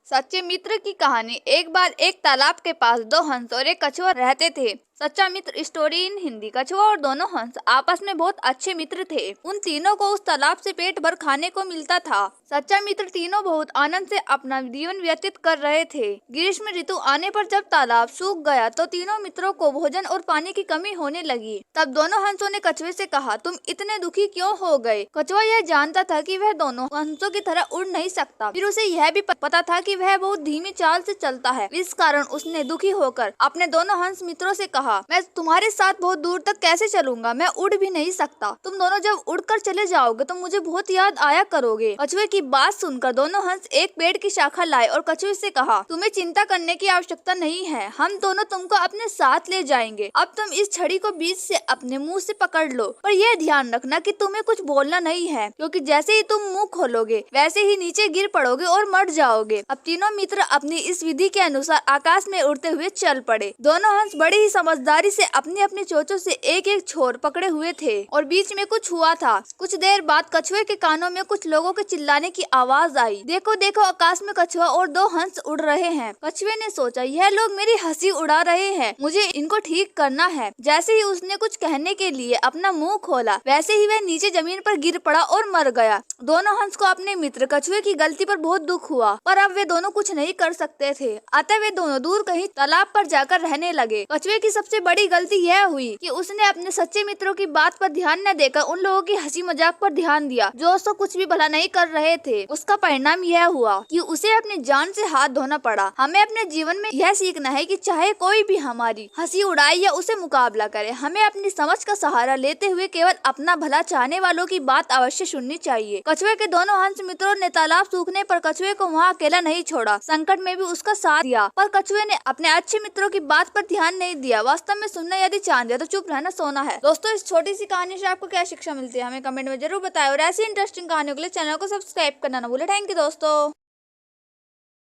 सच्चे मित्र की कहानी। एक बार एक तालाब के पास दो हंस और एक कछुआ रहते थे। सच्चा मित्र स्टोरी इन हिंदी। कछुआ और दोनों हंस आपस में बहुत अच्छे मित्र थे। उन तीनों को उस तालाब से पेट भर खाने को मिलता था। सच्चा मित्र तीनों बहुत आनंद से अपना जीवन व्यतीत कर रहे थे। ग्रीष्म ऋतु आने पर जब तालाब सूख गया तो तीनों मित्रों को भोजन और पानी की कमी होने लगी। तब दोनों हंसों ने कछुए से कहा, तुम इतने दुखी क्यों हो गए? कछुआ यह जानता था कि वह दोनों हंसों की तरह उड़ नहीं सकता। फिर उसे यह भी पता था कि वह बहुत धीमी चाल से चलता है। इस कारण उसने दुखी होकर अपने दोनों हंस मित्रों से कहा, मैं तुम्हारे साथ बहुत दूर तक कैसे चलूंगा? मैं उड़ भी नहीं सकता। तुम दोनों जब उड़कर चले जाओगे तो मुझे बहुत याद आया करोगे। कछुए की बात सुनकर दोनों हंस एक पेड़ की शाखा लाए और कछुए से कहा, तुम्हें चिंता करने की आवश्यकता नहीं है, हम दोनों तुमको अपने साथ ले जाएंगे। अब तुम इस छड़ी को बीच से अपने मुंह से पकड़ लो, पर यह ध्यान रखना कि तुम्हें कुछ बोलना नहीं है, क्योंकि जैसे ही तुम मुंह खोलोगे वैसे ही नीचे गिर पड़ोगे और मर जाओगे। अब तीनों मित्र अपनी इस विधि के अनुसार आकाश में उड़ते हुए चल पड़े। दोनों हंस बड़ी ही समझदारी से अपनी अपनी चोंचों से एक एक छोर पकड़े हुए थे और बीच में कुछ हुआ था। कुछ देर बाद कछुए के कानों में कुछ लोगों के चिल्लाने की आवाज आई। देखो देखो, आकाश में कछुआ और दो हंस उड़ रहे हैं। कछुए ने सोचा, यह लोग मेरी हंसी उड़ा रहे हैं, मुझे इनको ठीक करना है। जैसे ही उसने कुछ कहने के लिए अपना मुंह खोला वैसे ही वह नीचे जमीन पर गिर पड़ा और मर गया। दोनों हंस को अपने मित्र कछुए की गलती पर बहुत दुख हुआ, पर अब वे दोनों कुछ नहीं कर सकते थे। अतः वे दोनों दूर कहीं तालाब पर जाकर रहने लगे। कछुए की सबसे बड़ी गलती यह हुई कि उसने अपने सच्चे मित्रों की बात पर ध्यान न देकर उन लोगों की हंसी मजाक पर ध्यान दिया जो उसको कुछ भी भला नहीं कर रहे थे। उसका परिणाम यह हुआ कि उसे अपनी जान से हाथ धोना पड़ा। हमें अपने जीवन में यह सीखना है कि चाहे कोई भी हमारी हंसी उड़ाए या उसे मुकाबला करे, हमें अपनी समझ का सहारा लेते हुए केवल अपना भला चाहने वालों की बात अवश्य सुननी चाहिए। कछुए के दोनों हंस मित्रों ने तालाब सूखने पर कछुए को वहाँ अकेला नहीं छोड़ा, संकट में भी उसका साथ दिया। पर कछुए ने अपने अच्छे मित्रों की बात पर ध्यान नहीं दिया। वास्तव में सुनना यदि चांद है तो चुप रहना सोना है। दोस्तों, इस छोटी सी कहानी से आपको क्या शिक्षा मिलती है हमें कमेंट में जरूर बताएं और ऐसी इंटरेस्टिंग कहानियों के लिए चैनल को सब्सक्राइब करना न भूलें। थैंक यू दोस्तों।